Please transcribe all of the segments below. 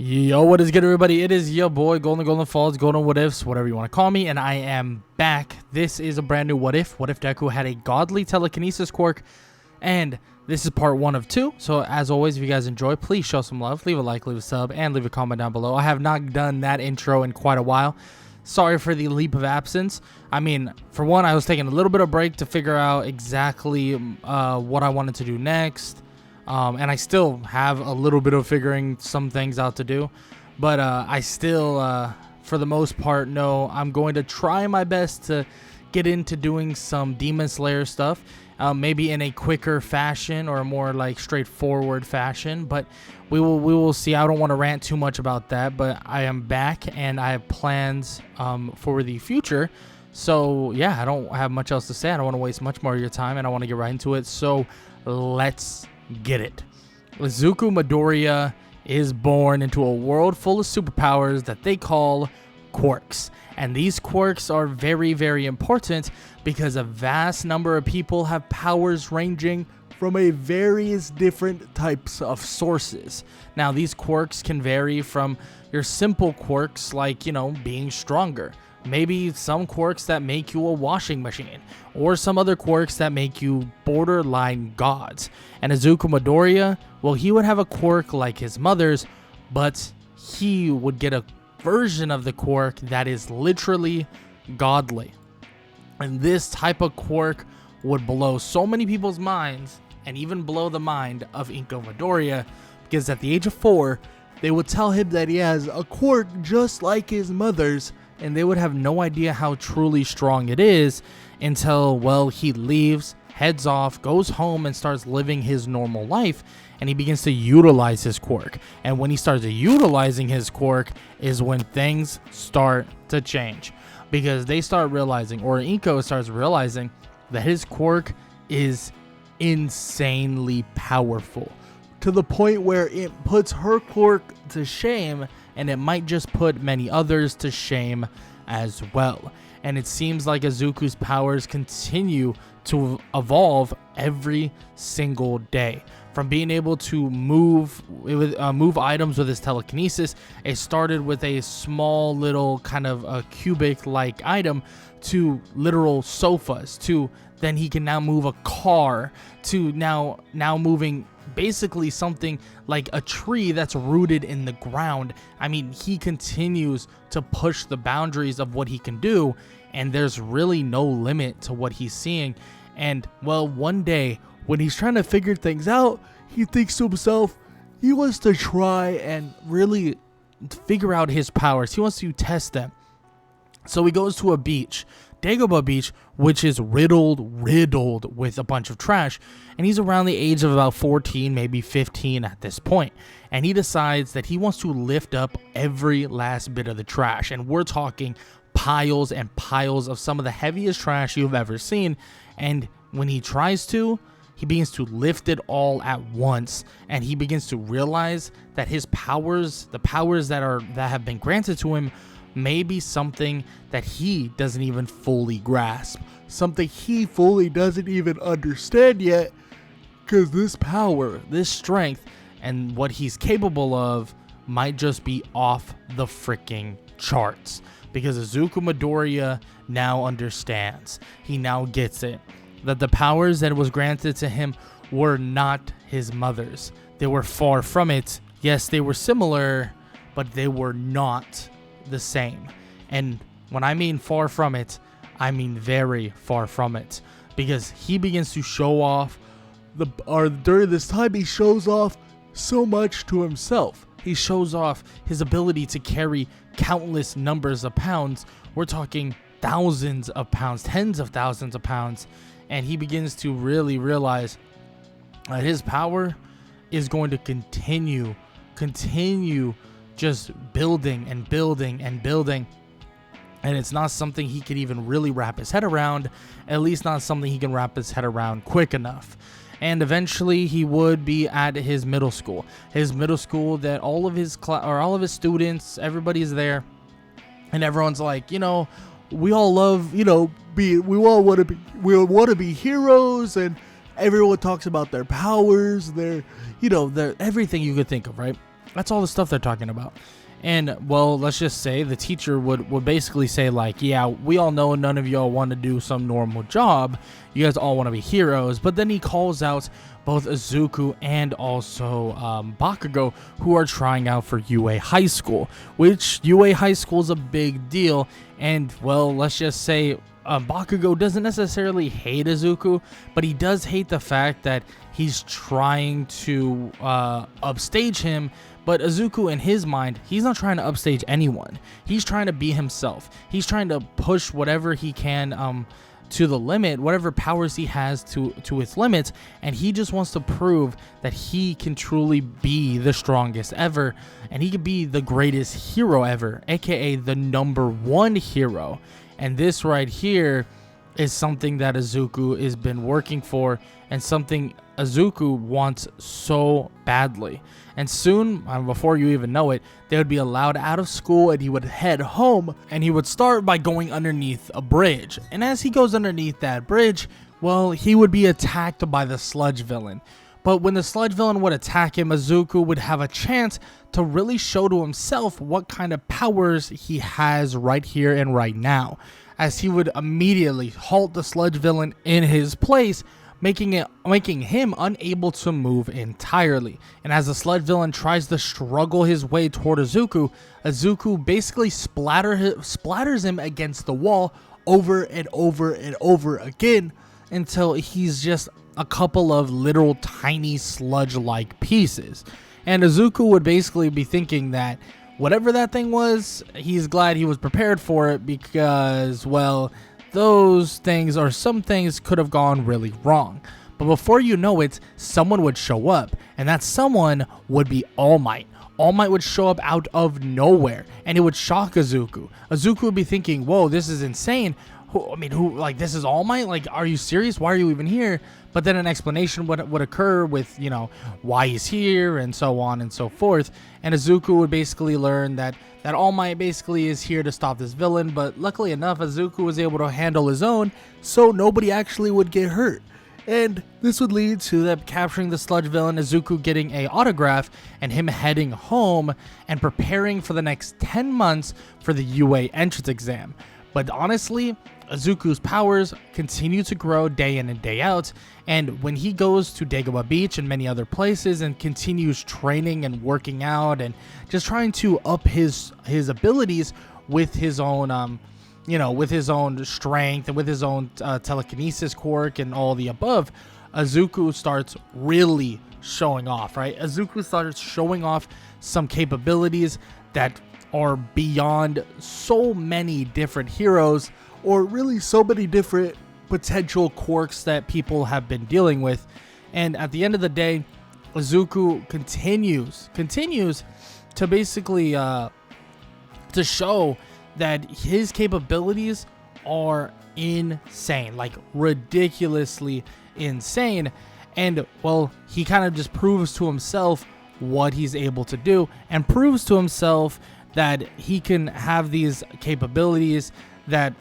Yo, what is good, everybody? It is your boy Golden Falls, Golden What Ifs, whatever you want to call me, and I am back. This is a brand new What If Deku had a godly telekinesis quirk, and this is part 1 of 2. So as always, if you guys enjoy, please show some love, leave a like, leave a sub, and leave a comment down below. I have not done that intro in quite a while. Sorry for the leap of absence. I mean, for one, I was taking a little bit of break to figure out exactly what I wanted to do next. And I still have a little bit of figuring some things out to do, but I still, for the most part, know I'm going to try my best to get into doing some Demon Slayer stuff, maybe in a quicker fashion or a more like straightforward fashion. But we will see. I don't want to rant too much about that, but I am back and I have plans for the future. So yeah, I don't have much else to say. I don't want to waste much more of your time, and I want to get right into it. So let's get it. Izuku Midoriya is born into a world full of superpowers that they call quirks. And these quirks are very, very important because a vast number of people have powers ranging from a various different types of sources. Now, these quirks can vary from your simple quirks like, being stronger. Maybe some quirks that make you a washing machine, or some other quirks that make you borderline gods. And Izuku Midoriya, well, he would have a quirk like his mother's, but he would get a version of the quirk that is literally godly. And this type of quirk would blow so many people's minds, and even blow the mind of Izuku Midoriya, because at the age of 4, they would tell him that he has a quirk just like his mother's, and they would have no idea how truly strong it is until, well, he leaves, heads off, goes home, and starts living his normal life, and he begins to utilize his quirk. And when he starts utilizing his quirk is when things start to change, because they start realizing, or Inko starts realizing, that his quirk is insanely powerful, to the point where it puts her quirk to shame, and it might just put many others to shame as well. And it seems like Izuku's powers continue to evolve every single day. From being able to move items with his telekinesis, it started with a small little kind of a cubic-like item, to literal sofas, to then he can now move a car, to now moving basically something like a tree that's rooted in the ground. I mean, he continues to push the boundaries of what he can do, and there's really no limit to what he's seeing. And well, one day when he's trying to figure things out, he thinks to himself, he wants to try and really figure out his powers. He wants to test them. So he goes to a beach, Dagobah Beach, which is riddled with a bunch of trash, and he's around the age of about 14, maybe 15 at this point, and he decides that he wants to lift up every last bit of the trash, and we're talking piles and piles of some of the heaviest trash you've ever seen. And when he tries to, he begins to lift it all at once, and he begins to realize that his powers, the powers that have been granted to him, may be something that he doesn't even fully grasp, something he fully doesn't even understand yet, because this power, this strength, and what he's capable of might just be off the freaking charts. Because Izuku Midoriya now understands, he now gets it, that the powers that was granted to him were not his mother's. They were far from it. Yes, they were similar, but they were not the same. And when I mean far from it, I mean very far from it, because he begins to show off during this time he shows off so much to himself. He shows off his ability to carry countless numbers of pounds. We're talking thousands of pounds, tens of thousands of pounds, and he begins to really realize that his power is going to continue just building and building and building, and it's not something he could even really wrap his head around, at least not something he can wrap his head around quick enough. And eventually he would be at his middle school that all of his students, everybody's there, and everyone's like, we all love, we all want to be heroes, and everyone talks about their powers, their everything you could think of, right? That's all the stuff they're talking about. And, well, let's just say the teacher would basically say, like, yeah, we all know none of y'all want to do some normal job. You guys all want to be heroes. But then he calls out both Izuku and also Bakugo, who are trying out for UA High School, which UA High School is a big deal. And, well, let's just say Bakugo doesn't necessarily hate Izuku, but he does hate the fact that he's trying to upstage him. But Izuku, in his mind, he's not trying to upstage anyone. He's trying to be himself. He's trying to push whatever he can to the limit, whatever powers he has to its limits, and he just wants to prove that he can truly be the strongest ever, and he could be the greatest hero ever, aka the #1 hero. And this right here is something that Izuku has been working for, and something Izuku wants so badly. And soon, before you even know it, they would be allowed out of school, and he would head home, and he would start by going underneath a bridge. And as he goes underneath that bridge, well, he would be attacked by the sludge villain. But when the sludge villain would attack him, Izuku would have a chance to really show to himself what kind of powers he has right here and right now, as he would immediately halt the sludge villain in his place, making him unable to move entirely. And as the sludge villain tries to struggle his way toward Izuku, Izuku basically splatters him against the wall over and over and over again until he's just a couple of literal tiny sludge-like pieces. And Izuku would basically be thinking that whatever that thing was, he's glad he was prepared for it, because, well, those things, or some things, could have gone really wrong. But before you know it, someone would show up, and that someone would be All Might. All Might would show up out of nowhere, and it would shock Izuku. Izuku would be thinking, whoa, this is insane. Like, this is All Might? Like, are you serious? Why are you even here? But then an explanation would occur with, you know, why he's here and so on and so forth. And Izuku would basically learn that All Might basically is here to stop this villain. But luckily enough, Izuku was able to handle his own, so nobody actually would get hurt. And this would lead to them capturing the sludge villain, Izuku getting a autograph, and him heading home and preparing for the next 10 months for the UA entrance exam. But honestly, Izuku's powers continue to grow day in and day out, and when he goes to Dagobah Beach and many other places and continues training and working out and just trying to up his abilities with his own with his own strength and with his own telekinesis quirk and all the above, Izuku starts really showing off, right? Izuku starts showing off some capabilities that are beyond so many different heroes, or really so many different potential quirks that people have been dealing with. And at the end of the day, Izuku continues to basically to show that his capabilities are insane, like ridiculously insane. And well, he kind of just proves to himself what he's able to do, and proves to himself that he can have these capabilities that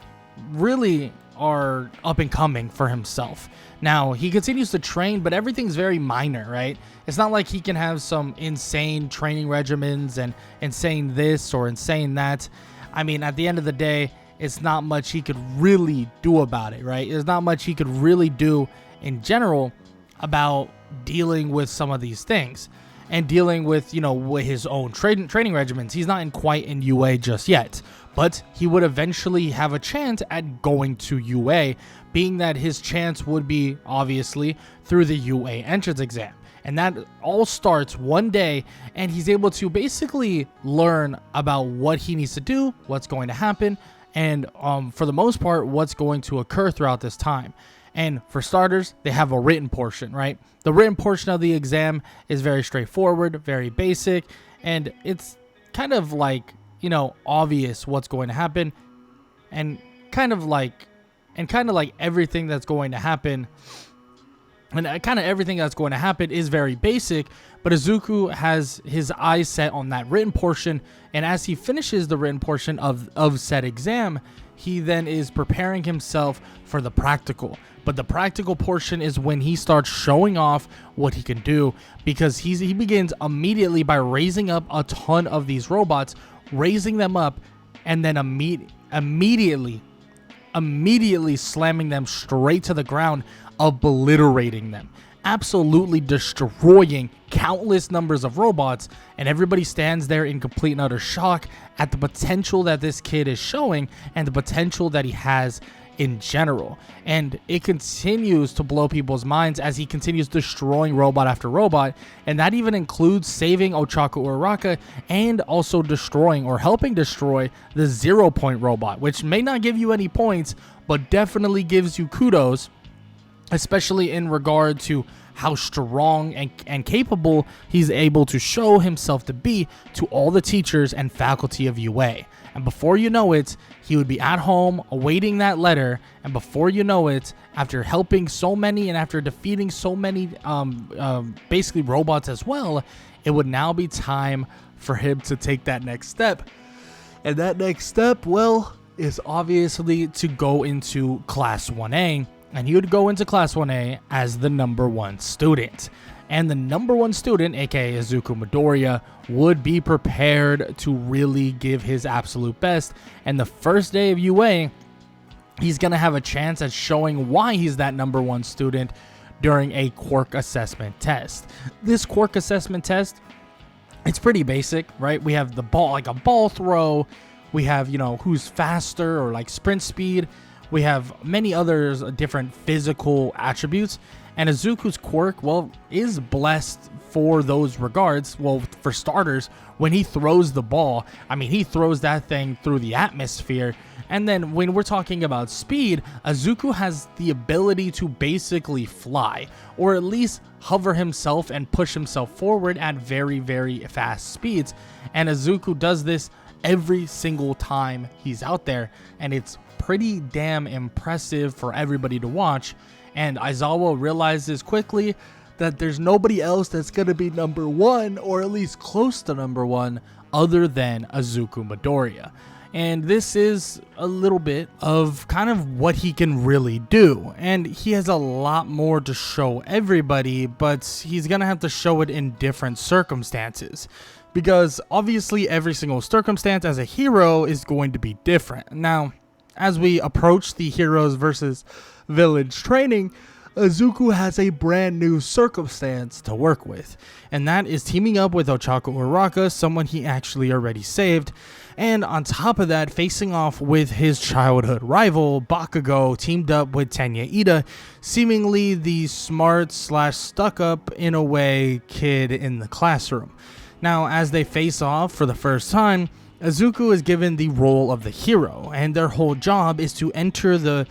really are up and coming for himself. Now, he continues to train, but everything's very minor, right? It's not like he can have some insane training regimens and insane this or insane that. I mean, at the end of the day, it's not much he could really do about it, right? There's not much he could really do in general about dealing with some of these things and dealing with, with his own training regimens. He's not quite in UA just yet, but he would eventually have a chance at going to UA, being that his chance would be obviously through the UA entrance exam. And that all starts one day, and he's able to basically learn about what he needs to do, what's going to happen, and for the most part, what's going to occur throughout this time. And for starters, they have a written portion, right? The written portion of the exam is very straightforward, very basic, and it's kind of like, obvious what's going to happen, and kind of like everything that's going to happen And kind of everything that's going to happen is very basic, but Izuku has his eyes set on that written portion, and as he finishes the written portion of said exam, he then is preparing himself for the practical. But the practical portion is when he starts showing off what he can do, because he begins immediately by raising up a ton of these robots, raising them up, and then immediately slamming them straight to the ground, obliterating them, absolutely destroying countless numbers of robots. And everybody stands there in complete and utter shock at the potential that this kid is showing and the potential that he has in general. And it continues to blow people's minds as he continues destroying robot after robot, and that even includes saving Ochako Uraraka and also destroying or helping destroy the 0 Point robot, which may not give you any points but definitely gives you kudos, especially in regard to how strong and capable he's able to show himself to be to all the teachers and faculty of UA. And before you know it, he would be at home awaiting that letter. And before you know it, after helping so many and after defeating so many basically robots as well, it would now be time for him to take that next step. And that next step, well, is obviously to go into Class 1A. And he would go into Class 1A as the #1 student. And the #1 student, aka Izuku Midoriya, would be prepared to really give his absolute best. And the first day of UA, he's going to have a chance at showing why he's that #1 student during a quirk assessment test. This quirk assessment test, it's pretty basic, right? We have the ball, like a ball throw. We have, who's faster or like sprint speed. We have many others different physical attributes, and Izuku's quirk, well, is blessed for those regards. Well, for starters, when he throws the ball, I mean, he throws that thing through the atmosphere. And then when we're talking about speed, Izuku has the ability to basically fly, or at least hover himself and push himself forward at very, very fast speeds. And Izuku does this every single time he's out there, and it's pretty damn impressive for everybody to watch. And Aizawa realizes quickly that there's nobody else that's going to be #1, or at least close to #1, other than Izuku Midoriya. And this is a little bit of kind of what he can really do. And he has a lot more to show everybody, but he's going to have to show it in different circumstances. Because obviously every single circumstance as a hero is going to be different. Now, as we approach the Heroes versus Villains training, Izuku has a brand new circumstance to work with, and that is teaming up with Ochako Uraraka, someone he actually already saved, and on top of that, facing off with his childhood rival, Bakugo, teamed up with Tenya Ida, seemingly the smart / stuck-up, in a way, kid in the classroom. Now, as they face off for the first time, Izuku is given the role of the hero, and their whole job is to enter the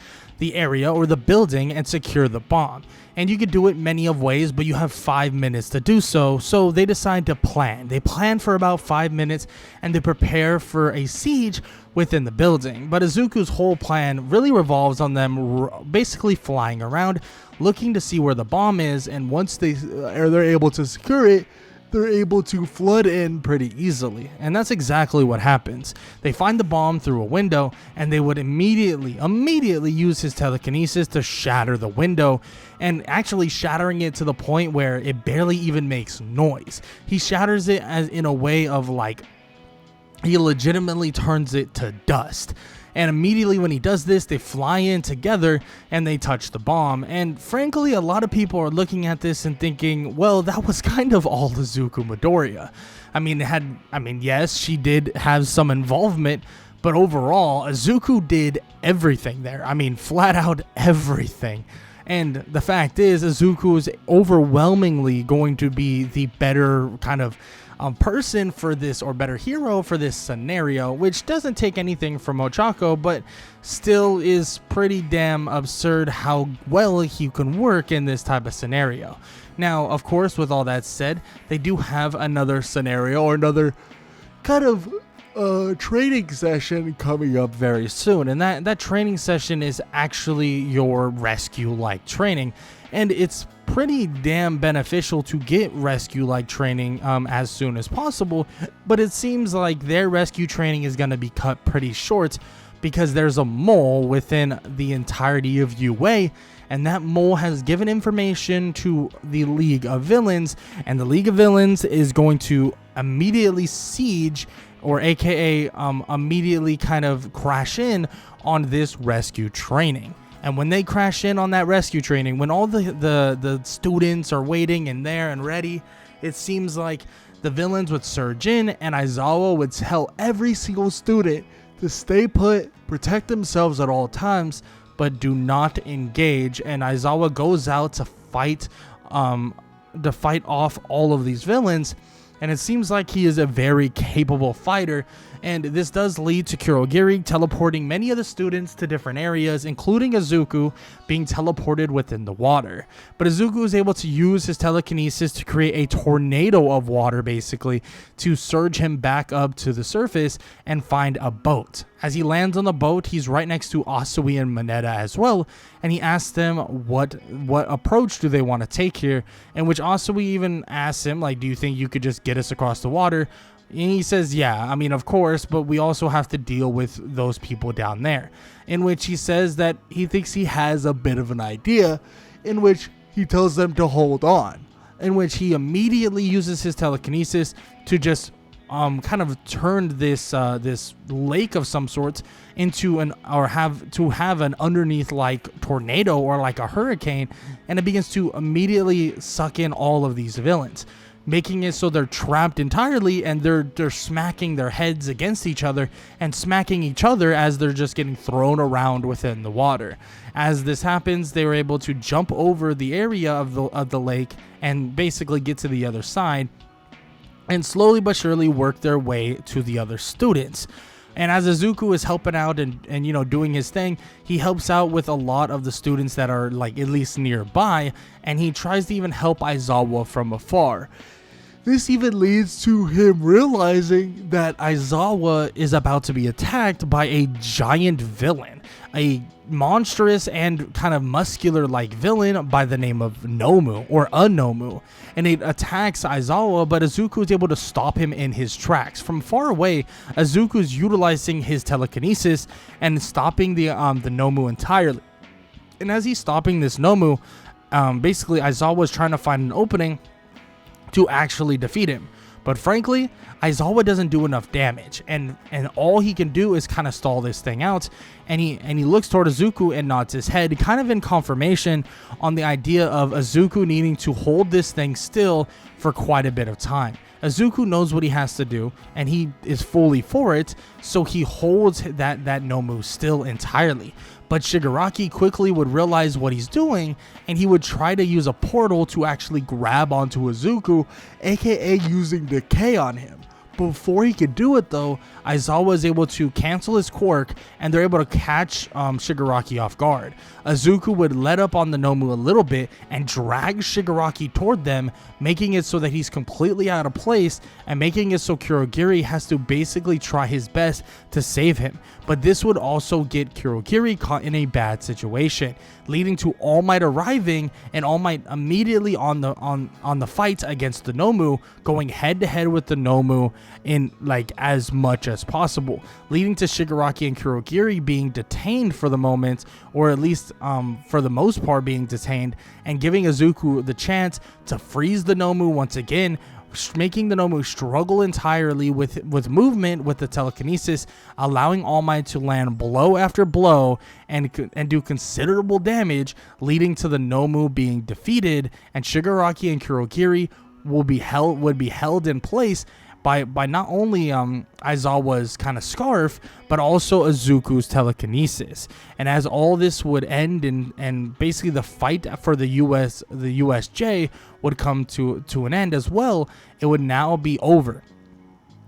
area or the building and secure the bomb. And you could do it many of ways, but you have 5 minutes to do so. So they decide to plan. They plan for about 5 minutes, and they prepare for a siege within the building. But Izuku's whole plan really revolves on them basically flying around, looking to see where the bomb is, and once they're able to secure it, they're able to flood in pretty easily. And that's exactly what happens. They find the bomb through a window, and they would immediately use his telekinesis to shatter the window, and actually shattering it to the point where it barely even makes noise. He shatters it as in a way of like, he legitimately turns it to dust. And immediately when he does this, they fly in together and they touch the bomb. And frankly, a lot of people are looking at this and thinking, well, that was kind of all Izuku Midoriya. I mean, yes, she did have some involvement, but overall, Izuku did everything there. I mean, flat out everything. And the fact is, Izuku is overwhelmingly going to be the better kind of person for this, or better hero for this scenario, which doesn't take anything from Ochako, but still is pretty damn absurd how well he can work in this type of scenario. Now, of course, with all that said, they do have another scenario or another kind of training session coming up very soon, and that training session is actually your rescue-like training, and it's pretty damn beneficial to get rescue-like training as soon as possible, but it seems like their rescue training is going to be cut pretty short because there's a mole within the entirety of UA, and that mole has given information to the League of Villains, and the League of Villains is going to immediately siege, or aka immediately kind of crash in on this rescue training. And when they crash in on that rescue training, when all the students are waiting and there and ready, it seems like the villains would surge in, and Aizawa would tell every single student to stay put, protect themselves at all times, but do not engage. And Aizawa goes out to fight off all of these villains, and it seems like he is a very capable fighter. And this does lead to Kurogiri teleporting many of the students to different areas, including Izuku being teleported within the water. But Izuku is able to use his telekinesis to create a tornado of water, basically, to surge him back up to the surface and find a boat. As he lands on the boat, he's right next to Asui and Mineta as well, and he asks them what approach do they want to take here, in which Asui even asks him, like, do you think you could just get us across the water? And he says, yeah, I mean, of course, but we also have to deal with those people down there. In which he says that he thinks he has a bit of an idea, in which he tells them to hold on. In which he immediately uses his telekinesis to just kind of turn this this lake of some sorts into an underneath like tornado or like a hurricane, and it begins to immediately suck in all of these villains, making it so they're trapped entirely, and they're smacking their heads against each other and smacking each other as they're just getting thrown around within the water. As this happens, they were able to jump over the area of the lake and basically get to the other side, and slowly but surely work their way to the other students. And as Izuku is helping out and you know, doing his thing, he helps out with a lot of the students that are like at least nearby, and he tries to even help Aizawa from afar. This even leads to him realizing that Aizawa is about to be attacked by a giant villain, a monstrous and kind of muscular like villain by the name of Nomu, or Nomu, and it attacks Aizawa, but Izuku is able to stop him in his tracks. From far away, Izuku is utilizing his telekinesis and stopping the Nomu entirely. And as he's stopping this Nomu, basically Aizawa is trying to find an opening to actually defeat him. But frankly, Aizawa doesn't do enough damage, and all he can do is kind of stall this thing out, and he looks toward Izuku and nods his head, kind of in confirmation on the idea of Izuku needing to hold this thing still for quite a bit of time. Izuku knows what he has to do, and he is fully for it, so he holds that Nomu still entirely. But Shigaraki quickly would realize what he's doing, and he would try to use a portal to actually grab onto Izuku, aka using Decay on him. Before he could do it though, Aizawa is able to cancel his quirk, and they're able to catch Shigaraki off guard. Izuku would let up on the Nomu a little bit and drag Shigaraki toward them, making it so that he's completely out of place, and making it so Kurogiri has to basically try his best to save him. But this would also get Kurogiri caught in a bad situation, leading to All Might arriving, and All Might immediately on the fight against the Nomu, going head to head with the Nomu in like as much as possible, leading to Shigaraki and Kurogiri being detained for the moment, or at least for the most part being detained, and giving Izuku the chance to freeze the Nomu once again, making the Nomu struggle entirely with movement with the telekinesis, allowing All Might to land blow after blow and do considerable damage, leading to the Nomu being defeated, and Shigaraki and Kurogiri would be held in place by not only Aizawa's kind of scarf, but also Izuku's telekinesis. And as all this would end, and basically the fight for the USJ would come to an end as well, it would now be over.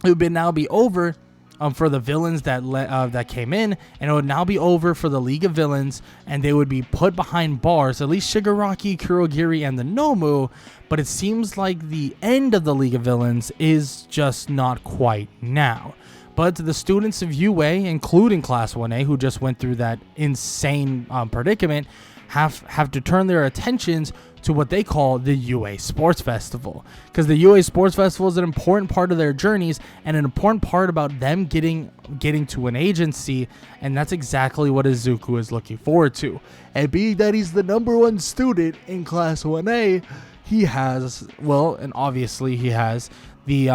It would now be over for the villains that came in, and it would now be over for the League of Villains, and they would be put behind bars, at least Shigaraki, Kurogiri, and the Nomu. But it seems like the end of the League of Villains is just not quite now. But the students of UA, including Class 1A, who just went through that insane predicament, have to turn their attentions to what they call the UA Sports Festival, because the UA Sports Festival is an important part of their journeys and an important part about them getting to an agency, and that's exactly what Izuku is looking forward to. And being that he's the #1 student in Class 1A, he has, well, and obviously he has the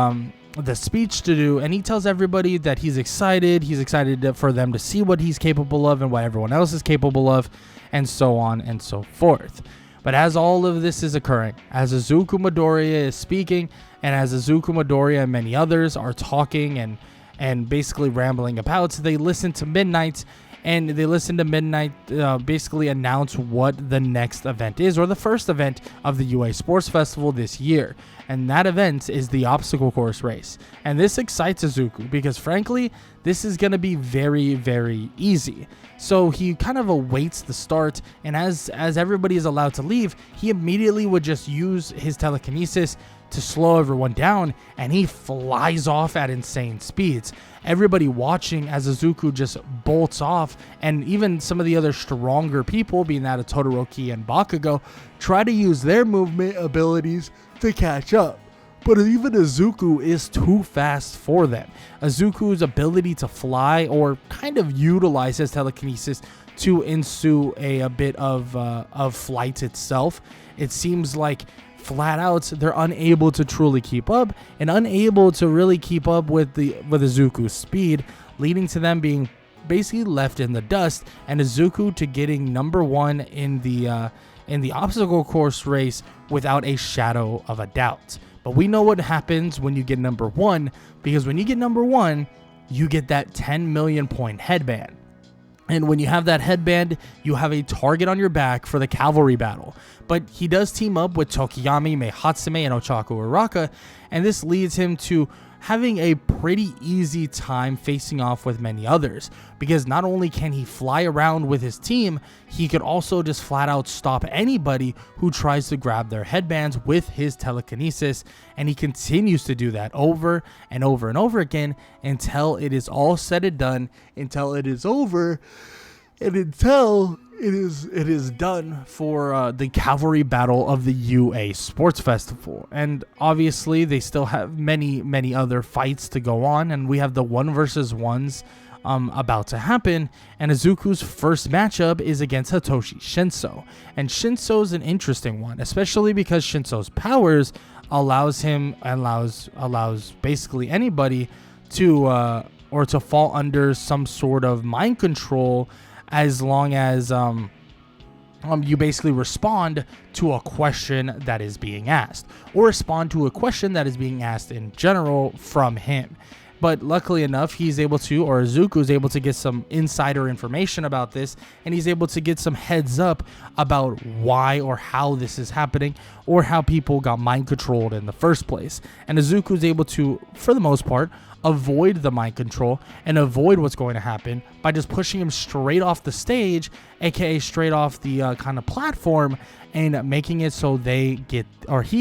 speech to do, and he tells everybody that he's excited for them to see what he's capable of and what everyone else is capable of, and so on and so forth. But as all of this is occurring, as Izuku Midoriya is speaking, and as Izuku Midoriya and many others are talking and basically rambling about, they listen to Midnight, and they listen to Midnight basically announce what the next event is, or the first event of the UA Sports Festival this year. And that event is the obstacle course race. And this excites Izuku because, frankly, this is going to be very, very easy. So he kind of awaits the start, and as everybody is allowed to leave, he immediately would just use his telekinesis to slow everyone down, and he flies off at insane speeds. Everybody watching as Izuku just bolts off, and even some of the other stronger people, being that of Todoroki and Bakugo, try to use their movement abilities to catch up. But even Izuku is too fast for them. Izuku's ability to fly, or kind of utilize his telekinesis to ensue a bit of flight itself, it seems like flat out they're unable to truly keep up, and unable to really keep up with Izuku's speed, leading to them being basically left in the dust, and Izuku to getting #1 in the obstacle course race without a shadow of a doubt. But we know what happens when you get #1, because when you get #1, you get that 10 million point headband. And when you have that headband, you have a target on your back for the cavalry battle. But he does team up with Tokiyami, Mei Hatsume, and Ochaku Uraka, and this leads him to having a pretty easy time facing off with many others, because not only can he fly around with his team, he could also just flat out stop anybody who tries to grab their headbands with his telekinesis, and he continues to do that over and over and over again until it is all said and done, until it is over, and until it is done for the cavalry battle of the UA Sports Festival. And obviously they still have many other fights to go on, and we have the 1 versus 1s about to happen, and Izuku's first matchup is against Hitoshi Shinso. And Shinso's an interesting one, especially because Shinso's powers allows basically anybody to fall under some sort of mind control, as long as you basically respond to a question that is being asked, or respond to a question that is being asked in general from him. But luckily enough, he's able to, or Izuku is able to get some insider information about this, and he's able to get some heads up about why or how this is happening, or how people got mind controlled in the first place. And Izuku is able to, for the most part, avoid the mind control and avoid what's going to happen by just pushing him straight off the stage, aka straight off the kind of platform, and making it so he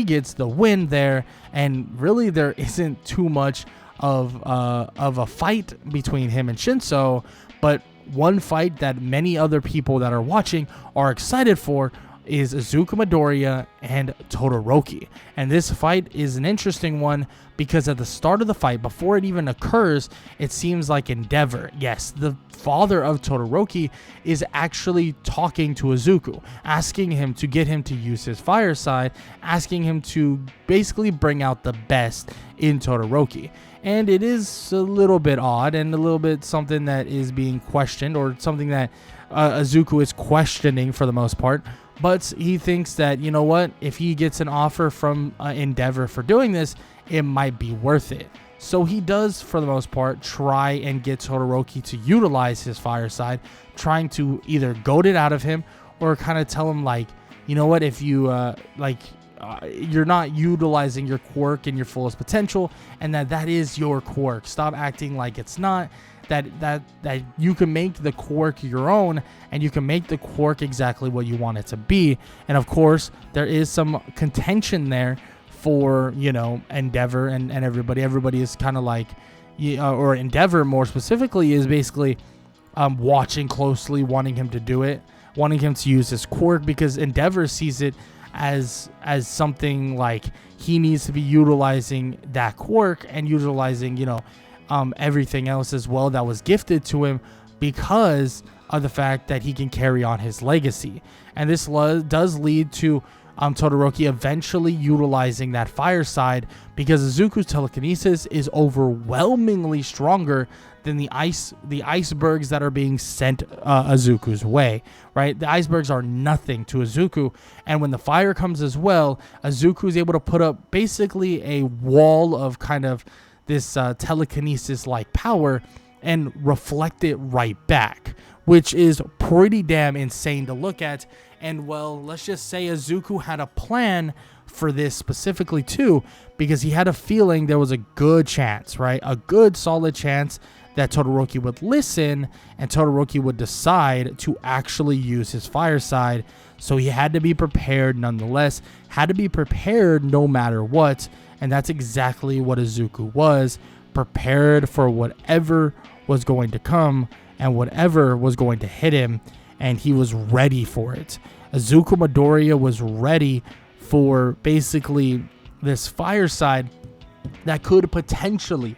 gets the win there. And really there isn't too much of a fight between him and Shinso, but one fight that many other people that are watching are excited for is Izuku Midoriya and Todoroki. And this fight is an interesting one because at the start of the fight, before it even occurs, it seems like Endeavor, yes, the father of Todoroki, is actually talking to Izuku, asking him to get him to use his fire side, asking him to basically bring out the best in Todoroki. And it is a little bit odd and a little bit something that is being questioned, or something that Izuku is questioning for the most part. But he thinks that, you know what, if he gets an offer from Endeavor for doing this, it might be worth it. So he does, for the most part, try and get Todoroki to utilize his fire side, trying to either goad it out of him, or kind of tell him, like, you know what, if you, you're not utilizing your quirk in your fullest potential, and that is your quirk. Stop acting like it's not. That you can make the quirk your own, and you can make the quirk exactly what you want it to be. And of course, there is some contention there for, you know, Endeavor and everybody. Everybody is kind of like, or Endeavor more specifically is basically watching closely, wanting him to do it, wanting him to use his quirk, because Endeavor sees it as something like he needs to be utilizing that quirk and utilizing, you know, everything else as well that was gifted to him, because of the fact that he can carry on his legacy. And this does lead to Todoroki eventually utilizing that fire side, because Izuku's telekinesis is overwhelmingly stronger than the icebergs that are being sent Izuku's way, right? The icebergs are nothing to Izuku, and when the fire comes as well, Izuku is able to put up basically a wall of kind of this telekinesis-like power and reflect it right back, which is pretty damn insane to look at. And well, let's just say Izuku had a plan for this specifically too, because he had a feeling there was a good chance, right? A good solid chance that Todoroki would listen and Todoroki would decide to actually use his fire side. So he had to be prepared nonetheless, had to be prepared no matter what. And that's exactly what Izuku was, prepared for whatever was going to come and whatever was going to hit him, and he was ready for it. Izuku Midoriya was ready for basically this fire side that could potentially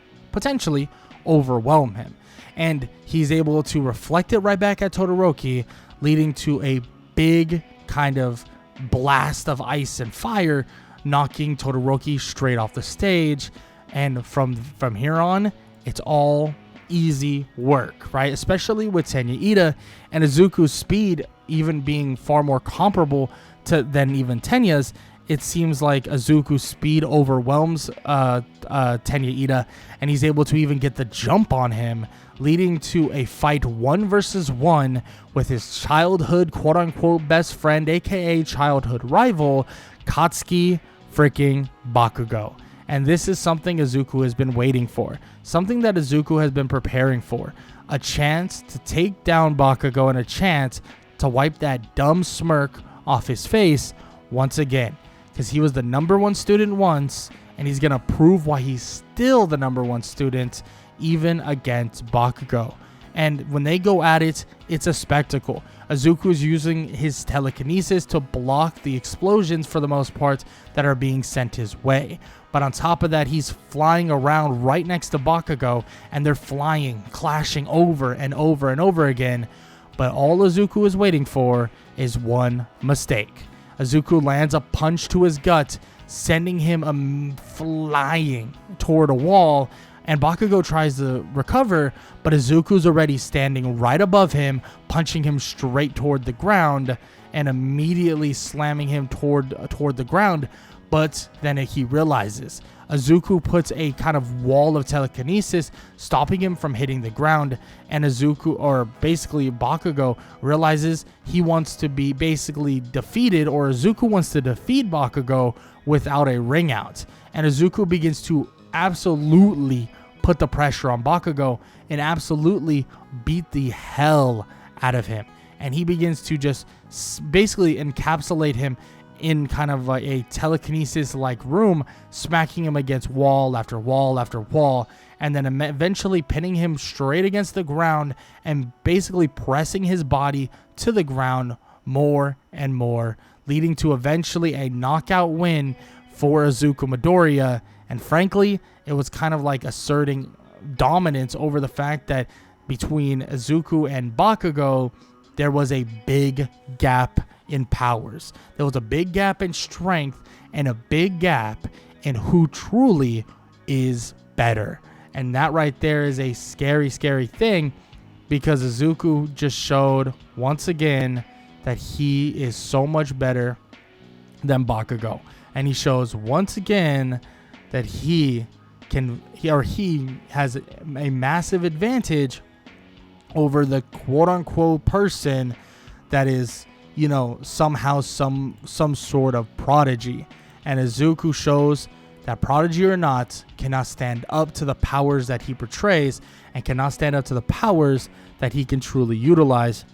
overwhelm him. And he's able to reflect it right back at Todoroki, leading to a big kind of blast of ice and fire, knocking Todoroki straight off the stage. And from here on, it's all easy work, right? Especially with Tenya Ida and Izuku's speed even being far more comparable than even Tenya's. It seems like Izuku's speed overwhelms Tenya Ida, and he's able to even get the jump on him, leading to a fight 1 versus 1 with his childhood quote-unquote best friend, aka childhood rival, Katsuki freaking Bakugo. And this is something Izuku has been waiting for, something that Izuku has been preparing for, a chance to take down Bakugo and a chance to wipe that dumb smirk off his face once again, because he was the #1 student once, and he's going to prove why he's still the #1 student, even against Bakugo. And when they go at it, it's a spectacle. Izuku is using his telekinesis to block the explosions for the most part that are being sent his way. But on top of that, he's flying around right next to Bakugo, and they're flying, clashing over and over and over again. But all Izuku is waiting for is one mistake. Izuku lands a punch to his gut, sending him flying toward a wall, and Bakugo tries to recover, but Izuku's already standing right above him, punching him straight toward the ground and immediately slamming him toward the ground. But then he realizes Izuku puts a kind of wall of telekinesis, stopping him from hitting the ground, and Izuku, or basically Bakugo, realizes he wants to be basically defeated, or Izuku wants to defeat Bakugo without a ring out. And Izuku begins to absolutely put the pressure on Bakugo and absolutely beat the hell out of him. And he begins to just basically encapsulate him in kind of like a telekinesis-like room, smacking him against wall after wall after wall, and then eventually pinning him straight against the ground and basically pressing his body to the ground more and more, leading to eventually a knockout win for Izuku Midoriya. And frankly, it was kind of like asserting dominance over the fact that between Izuku and Bakugo, there was a big gap in powers. There was a big gap in strength and a big gap in who truly is better. And that right there is a scary, scary thing, because Izuku just showed once again that he is so much better than Bakugo. And he shows once again that he has a massive advantage over the quote-unquote person that is, you know, somehow some sort of prodigy. And Izuku shows that prodigy or not cannot stand up to the powers that he portrays and cannot stand up to the powers that he can truly utilize.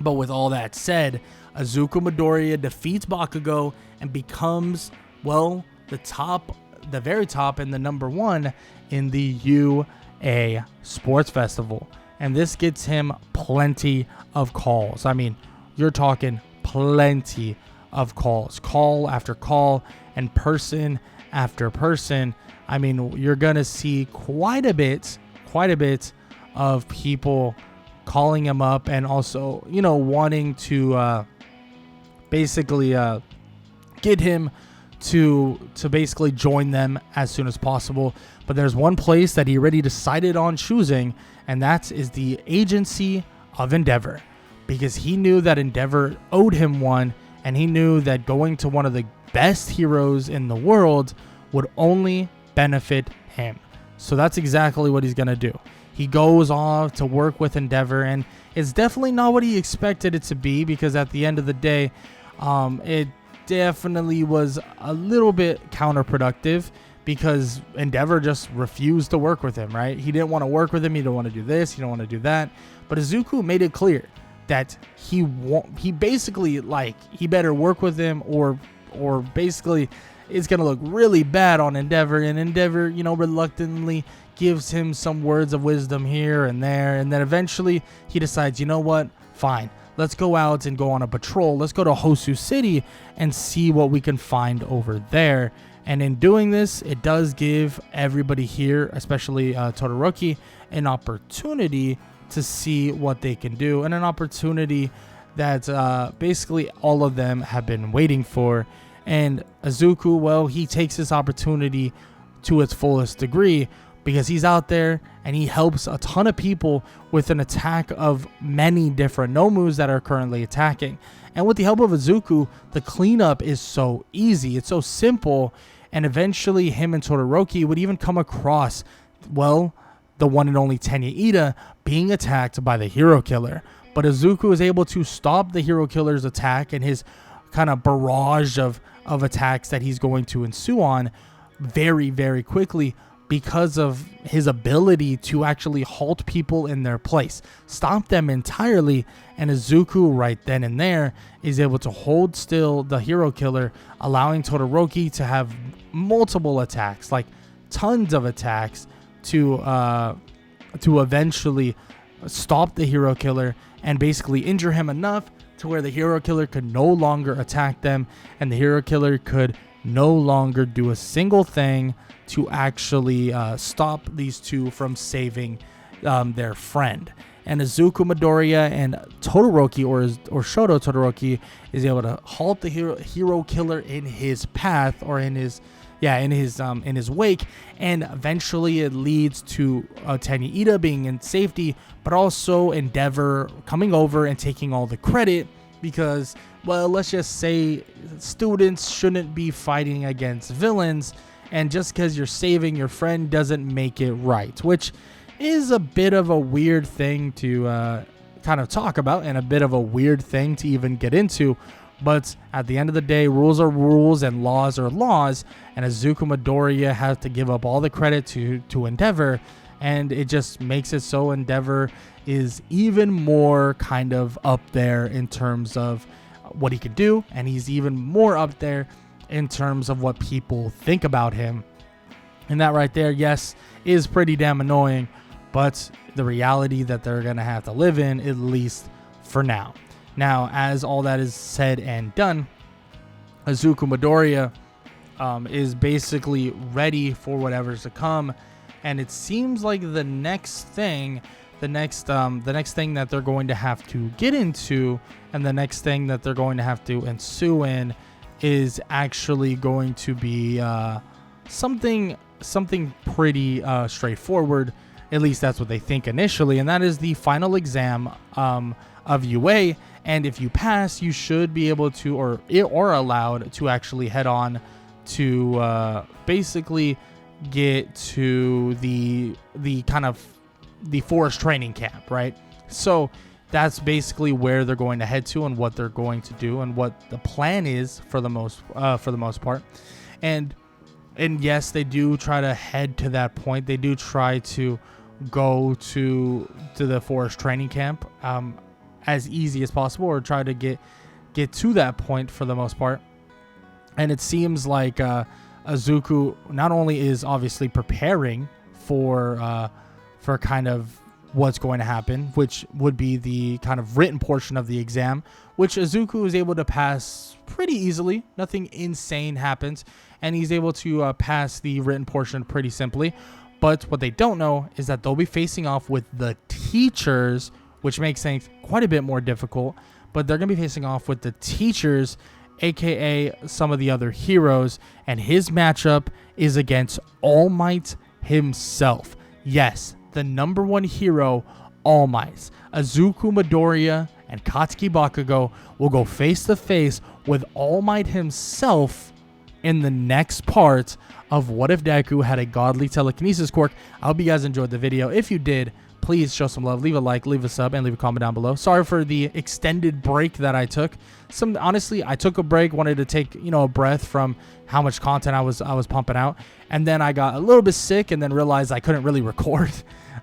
But with all that said, Izuku Midoriya defeats Bakugo and becomes, well, the very top and the #1 in the UA Sports Festival. and this gets him plenty of calls. I mean, you're talking plenty of calls, call after call, and person after person. I mean, you're gonna see quite a bit of people calling him up, and also, you know, wanting to basically get him to basically join them as soon as possible. But there's one place that he already decided on choosing, and that is the agency of Endeavor, because he knew that Endeavor owed him one, and he knew that going to one of the best heroes in the world would only benefit him. So that's exactly what he's going to do. He goes off to work with Endeavor, and it's definitely not what he expected it to be, because at the end of the day, it definitely was a little bit counterproductive, because Endeavor just refused to work with him, right? He didn't want to work with him. He didn't want to do this. He didn't want to do that. But Izuku made it clear that he basically, like, he better work with him, or basically it's going to look really bad on Endeavor. And Endeavor, you know, reluctantly gives him some words of wisdom here and there. And then eventually he decides, you know what? Fine. Let's go out and go on a patrol. Let's go to Hosu City and see what we can find over there. And in doing this, it does give everybody here, especially Todoroki, an opportunity to see what they can do, and an opportunity that basically all of them have been waiting for. And Izuku, well, he takes this opportunity to its fullest degree, because he's out there and he helps a ton of people with an attack of many different Nomus that are currently attacking. And with the help of Izuku, the cleanup is so easy. It's so simple. And eventually him and Todoroki would even come across, well, the one and only Tenya Ida being attacked by the Hero Killer. But Izuku is able to stop the Hero Killer's attack and his kind of barrage of attacks that he's going to ensue on very, very quickly, because of his ability to actually halt people in their place, stop them entirely. And Izuku right then and there is able to hold still the Hero Killer, allowing Todoroki to have multiple attacks, like tons of attacks, to eventually stop the Hero Killer and basically injure him enough to where the Hero Killer could no longer attack them, and the Hero Killer could no longer do a single thing to actually stop these two from saving their friend. And Izuku Midoriya and Todoroki, or Shoto Todoroki, is able to halt the hero killer in his path, or in his wake, and eventually it leads to Tenya Ida being in safety, but also Endeavor coming over and taking all the credit, because, well, let's just say students shouldn't be fighting against villains, and just because you're saving your friend doesn't make it right, which is a bit of a weird thing to kind of talk about, and a bit of a weird thing to even get into. But at the end of the day, rules are rules and laws are laws, and Izuku Midoriya has to give up all the credit to Endeavor, and it just makes it so Endeavor is even more kind of up there in terms of what he could do, and he's even more up there in terms of what people think about him. And that right there, yes, is pretty damn annoying, but the reality that they're going to have to live in, at least for now. Now, as all that is said and done, Izuku Midoriya is basically ready for whatever's to come, and it seems like the next thing that they're going to have to get into, and the next thing that they're going to have to ensue in, is actually going to be something pretty straightforward. At least that's what they think initially, and that is the final exam of UA. And if you pass, you should be able to, or allowed to, actually head on to basically get to the kind of the forest training camp, right? So that's basically where they're going to head to, and what they're going to do, and what the plan is for the most part. And yes, they do try to head to that point. They do try to go to the forest training camp as easy as possible, or try to get to that point for the most part. And it seems like Izuku not only is obviously preparing for kind of what's going to happen, which would be the kind of written portion of the exam, which Izuku is able to pass pretty easily. Nothing insane happens, and he's able to pass the written portion pretty simply. But what they don't know is that they'll be facing off with the teachers, which makes things quite a bit more difficult. But they're going to be facing off with the teachers, aka some of the other heroes, and his matchup is against All Might himself. Yes, the number one hero, All Might. Izuku Midoriya and Katsuki Bakugo will go face to face with All Might himself in the next part of What If Deku Had a Godly Telekinesis Quirk. I hope you guys enjoyed the video. If you did, please show some love. Leave a like, leave a sub, and leave a comment down below. Sorry for the extended break that I took. Honestly, I took a break, wanted to take, a breath from how much content I was pumping out, and then I got a little bit sick, and then realized I couldn't really record,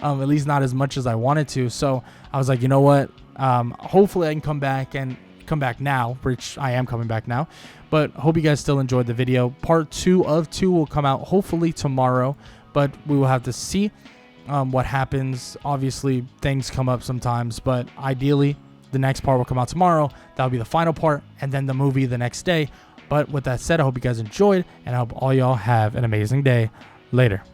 at least not as much as I wanted to. So I was like, you know what? Hopefully I can come back now, which I am coming back now. But hope you guys still enjoyed the video. Part 2 of 2 will come out hopefully tomorrow, but we will have to see what happens. Obviously, things come up sometimes, but ideally, the next part will come out tomorrow. That'll be the final part, and then the movie the next day. But with that said, I hope you guys enjoyed, and I hope all y'all have an amazing day. Later.